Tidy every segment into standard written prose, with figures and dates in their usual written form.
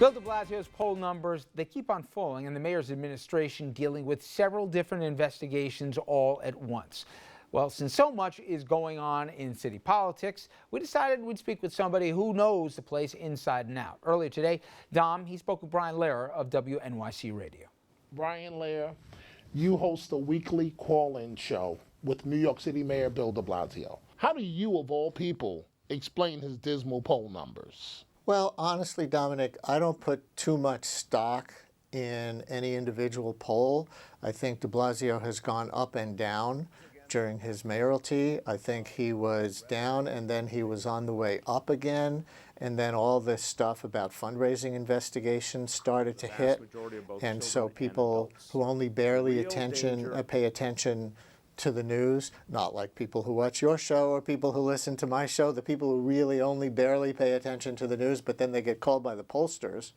Bill de Blasio's poll numbers, they keep on falling, and the mayor's administration dealing with several different investigations all at once. Well, since so much is going on in city politics, we decided we'd speak with somebody who knows the place inside and out. Earlier today, Dom, he spoke with Brian Lehrer of WNYC Radio. Brian Lehrer, you host a weekly call-in show with New York City Mayor Bill de Blasio. How do you, of all people, explain his dismal poll numbers? Well, honestly, Dominic, I don't put too much stock in any individual poll. I think de Blasio has gone up and down during his mayoralty. I think he was down and then he was on the way up again. And then all this stuff about fundraising investigations started to hit. And so people who only barely pay attention to the news, not like people who watch your show or people who listen to my show, the people who really only barely pay attention to the news, but then they get called by the pollsters,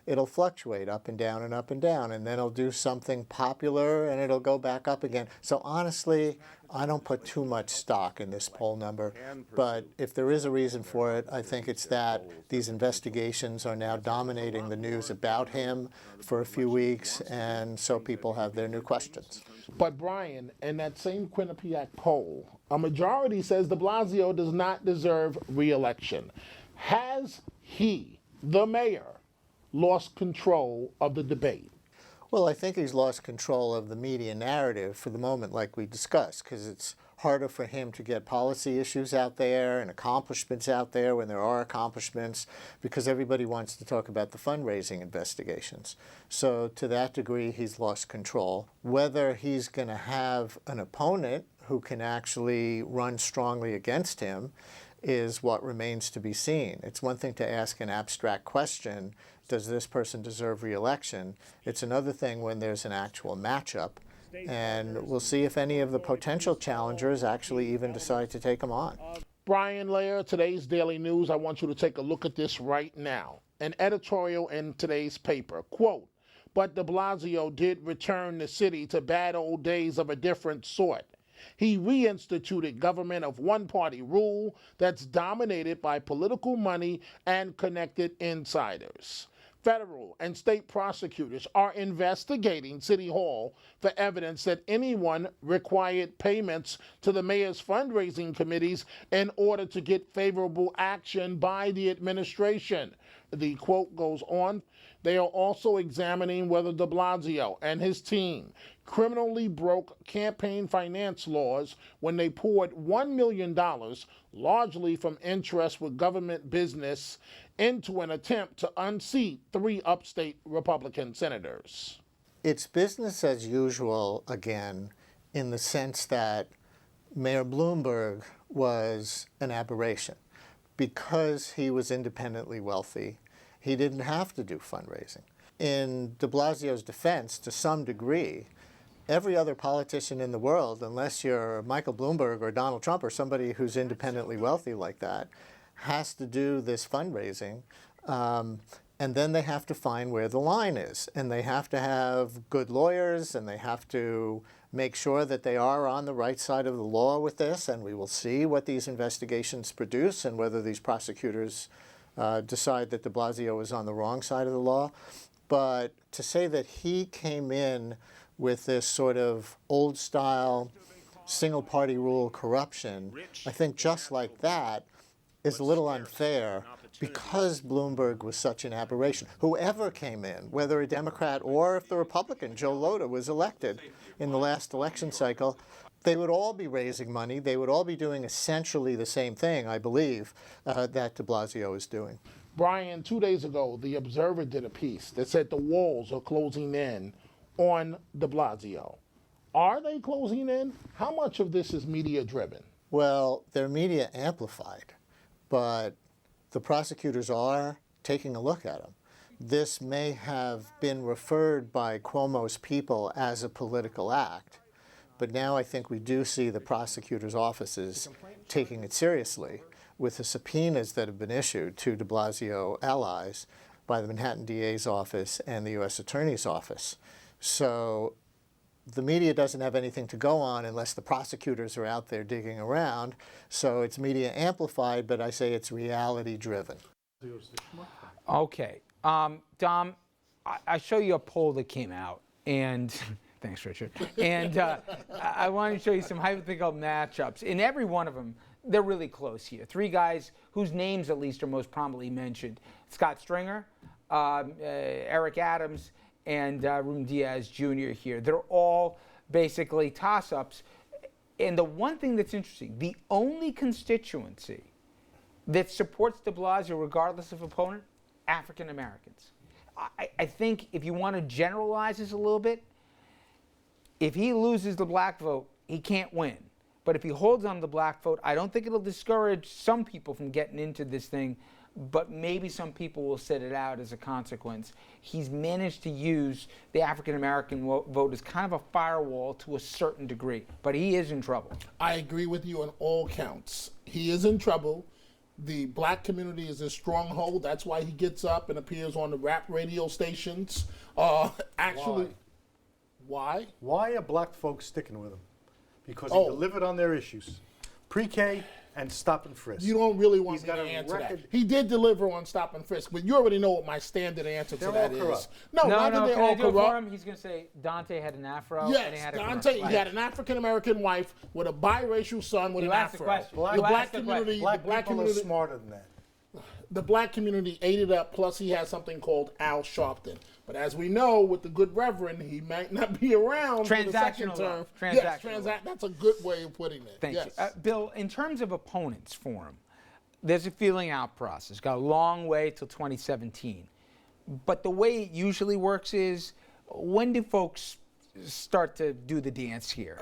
it'll fluctuate up and down and up and down, and then it'll do something popular and it'll go back up again. So honestly, I don't put too much stock in this poll number, but if there is a reason for it, I think it's that these investigations are now dominating the news about him for a few weeks, and so people have their new questions. But Brian, in that same Quinnipiac poll, a majority says de Blasio does not deserve re-election. Has he, the mayor, lost control of the debate? Well, I think he's lost control of the media narrative for the moment, like we discussed, because it's harder for him to get policy issues out there and accomplishments out there when there are accomplishments, because everybody wants to talk about the fundraising investigations. So to that degree, he's lost control. Whether he's going to have an opponent who can actually run strongly against him is what remains to be seen. It's one thing to ask an abstract question, does this person deserve re-election? It's another thing when there's an actual matchup, and we'll see if any of the potential challengers actually even decide to take him on. Brian Lehrer, today's Daily News, I want you to take a look at this right now. An editorial in today's paper, quote, "But de Blasio did return the city to bad old days of a different sort. He reinstituted government of one-party rule that's dominated by political money and connected insiders. Federal and state prosecutors are investigating City Hall for evidence that anyone required payments to the mayor's fundraising committees in order to get favorable action by the administration." The quote goes on, "They are also examining whether de Blasio and his team criminally broke campaign finance laws when they poured $1 million, largely from interest with government business, into an attempt to unseat 3 upstate Republican senators." It's business as usual again, in the sense that Mayor Bloomberg was an aberration. Because he was independently wealthy, he didn't have to do fundraising. In de Blasio's defense, to some degree, every other politician in the world, unless you're Michael Bloomberg or Donald Trump or somebody who's independently wealthy like that, has to do this fundraising, and then they have to find where the line is, and they have to have good lawyers, and they have to make sure that they are on the right side of the law with this, and we will see what these investigations produce and whether these prosecutors decide that de Blasio is on the wrong side of the law. But to say that he came in with this sort of old-style single-party rule corruption, I think just like that is a little unfair because Bloomberg was such an aberration. Whoever came in, whether a Democrat or if the Republican, Joe Lhota, was elected in the last election cycle, they would all be raising money. They would all be doing essentially the same thing, I believe, that de Blasio is doing. Brian, 2 days ago, The Observer did a piece that said the walls are closing in on de Blasio. Are they closing in? How much of this is media-driven? Well, they're media amplified, but the prosecutors are taking a look at him. This may have been referred by Cuomo's people as a political act, but now I think we do see the prosecutors' offices taking it seriously with the subpoenas that have been issued to de Blasio allies by the Manhattan DA's office and the U.S. Attorney's office. So the media doesn't have anything to go on unless the prosecutors are out there digging around. So it's media amplified, but I say it's reality driven. Okay. Dom, I show you a poll that came out, and thanks, Richard. And I want to show you some hypothetical matchups. In every one of them, they're really close here. Three guys whose names, at least, are most prominently mentioned: Scott Stringer, Eric Adams, and Ruben Diaz Jr. here. They're all basically toss-ups. And the one thing that's interesting, the only constituency that supports de Blasio regardless of opponent, African Americans. I think if you want to generalize this a little bit, if he loses the black vote, he can't win. But if he holds on the black vote, I don't think it'll discourage some people from getting into this thing, but maybe some people will sit it out as a consequence. He's managed to use the African American vote as kind of a firewall to a certain degree, but he is in trouble. I agree with you on all counts. He is in trouble. The black community is his stronghold. That's why he gets up and appears on the rap radio stations. Actually, why? Why are black folks sticking with him? Because he delivered on their issues. Pre-K and stop and frisk. You don't really want He's me got to a answer record. that. He did deliver on stop and frisk, but you already know what my standard answer to They're that all is. corrupt. No, not that can they're I all do it for corrupt. him? He's going to say Dante had an afro and he Yes, had a Dante, commercial. he had an African American wife with a biracial son with You an asked the afro. question. The You black asked the community, question. the black people community, are smarter than that. the black community ate it up. Plus, he has something called Al Sharpton. But as we know, with the good Reverend, he might not be around for the second Transactional term. love. Yes, Transactional love. that's a good way of putting it. Thank yes. you. Bill, in terms of opponents for him, there's a feeling out process. Got a long way till 2017. But the way it usually works is, when do folks start to do the dance here?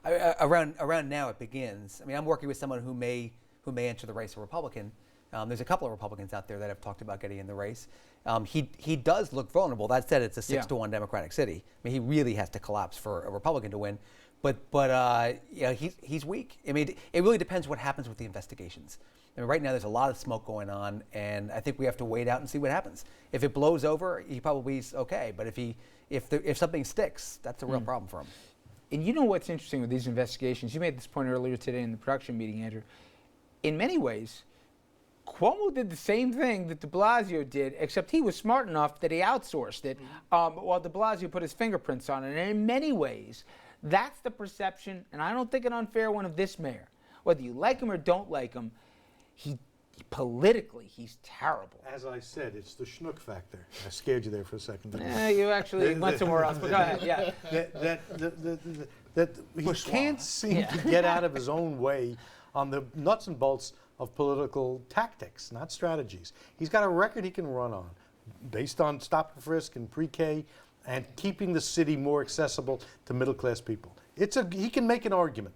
Around now it begins. I mean, I'm working with someone who may enter the race, a Republican. There's a couple of Republicans out there that have talked about getting in the race. He does look vulnerable. That said, it's a 6-1 Democratic city. I mean, he really has to collapse for a Republican to win. But yeah, he's weak. I mean, it really depends what happens with the investigations. I mean, right now there's a lot of smoke going on, and I think we have to wait out and see what happens. If it blows over, he probably is okay. But if something sticks, that's a real problem for him. And you know what's interesting with these investigations? You made this point earlier today in the production meeting, Andrew. In many ways, Cuomo did the same thing that de Blasio did, except he was smart enough that he outsourced it, while de Blasio put his fingerprints on it. And in many ways, that's the perception, and I don't think an unfair one, of this mayor. Whether you like him or don't like him, politically, he's terrible. As I said, it's the schnook factor. I scared you there for a second. You actually went somewhere else, but go ahead, yeah. That he can't seem to get out of his own way on the nuts and bolts of political tactics, not strategies. He's got a record he can run on based on stop and frisk and pre-K and keeping the city more accessible to middle-class people. He can make an argument.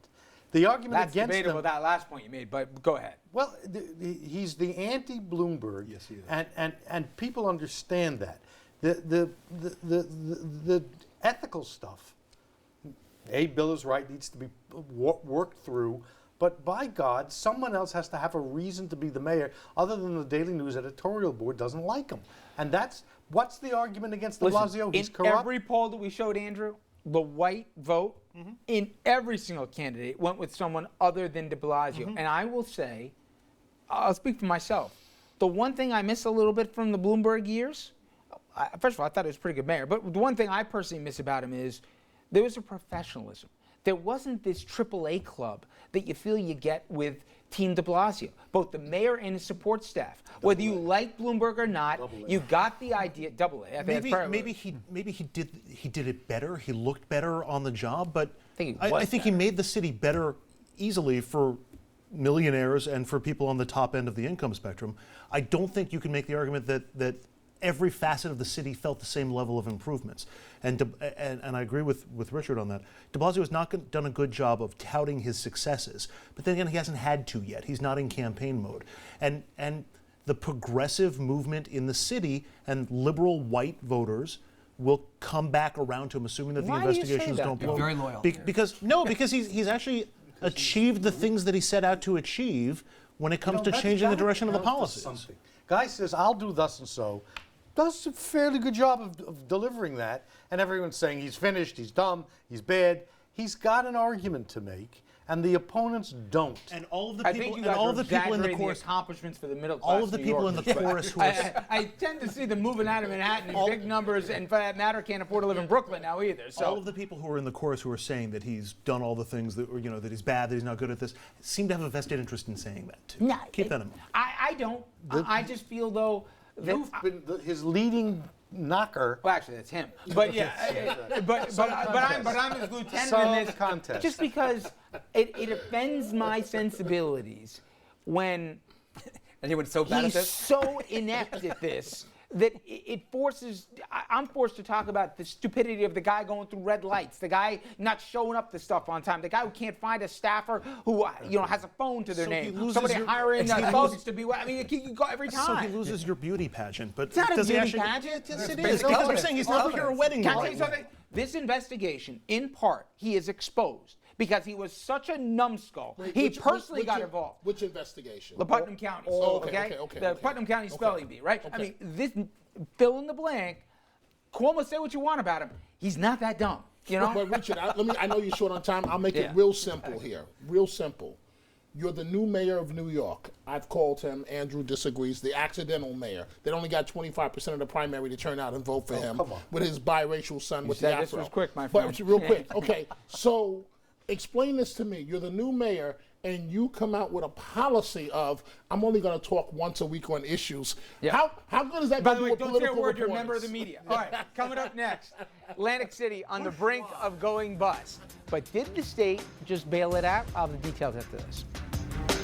The argument That's against debatable, him, that last point you made, but go ahead. well, he's the anti-Bloomberg, Yes, he is. and people understand that. The ethical stuff, Bill is right, needs to be worked through. But by God, someone else has to have a reason to be the mayor, other than the Daily News editorial board doesn't like him. And what's the argument against de Blasio? He's in corrupt. every poll that we showed, Andrew, the white vote in every single candidate went with someone other than de Blasio. And I will say, I'll speak for myself. The one thing I miss a little bit from the Bloomberg years, first of all, I thought he was a pretty good mayor, but the one thing I personally miss about him is there was a professionalism. There wasn't this AAA club that you feel you get with Team de Blasio, both the mayor and his support staff. Whether you like Bloomberg or not, you got the idea. Double A. I think that's Maybe he did it better. He looked better on the job, but I think he made the city better easily for millionaires and for people on the top end of the income spectrum. I don't think you can make the argument that every facet of the city felt the same level of improvements. And I agree with Richard on that. De Blasio has not done a good job of touting his successes, but then again, he hasn't had to yet. He's not in campaign mode. And the progressive movement in the city and liberal white voters will come back around to him, assuming that Why the do you say investigations that? don't You're blow. very loyal. Because he's actually achieved the things that he set out to achieve when it comes to That's changing the gotta direction of the count for policies. something. Guy says, I'll do thus and so. Does a fairly good job of delivering that, and everyone's saying he's finished, he's dumb, he's bad. He's got an argument to make, and the opponents don't. And all of the I think people, you and guys all are of the people in the exaggerating chorus, accomplishments for the middle class. all of the New people in the Yorkers, but chorus who are I tend to see them moving out of Manhattan in big numbers, and for that matter, can't afford to live in Brooklyn now either. So all of the people who are in the chorus who are saying that he's done all the things that, you know, that he's bad, that he's not good at this, seem to have a vested interest in saying that too. No, Keep that in mind. I don't. I just feel though that. You've been his leading knocker. Well, actually, that's him. But yeah, but I'm his lieutenant Some in this contest. just because it offends my sensibilities when And he went so bad at he's this. so inept at this that it forces. I'm forced to talk about the stupidity of the guy going through red lights, the guy not showing up to stuff on time, the guy who can't find a staffer who has a phone to their So he name, loses somebody your- hiring he thugs loses- to be. I mean, you go every time. So he loses your beauty pageant, but It's not a does he beauty actually? pageant. Yes, it It's is. Because evidence. we're saying he's never here a wedding. Can I tell night. you something? This investigation, in part, he is exposed because he was such a numbskull. He personally got involved. Which investigation? The Putnam County. okay. The Putnam County spelling bee, right? I mean, this fill in the blank. Cuomo, say what you want about him. He's not that dumb, you know? But Richard, I know you're short on time. I'll make Yeah. it real simple here. Real simple. You're the new mayor of New York. I've called him. Andrew disagrees. The accidental mayor. That only got 25% of the primary to turn out and vote for him come on. with his biracial son with the said afro. this was quick, my But friend. real quick. Okay. So explain this to me. You're the new mayor, and you come out with a policy of I'm only going to talk once a week on issues. Yeah. How good is that? By gonna the way, do with don't say a political word. You're a member of reporters? the media. All right, coming up next, Atlantic City on the brink of going bust. But did the state just bail it out? I'll have the details after this.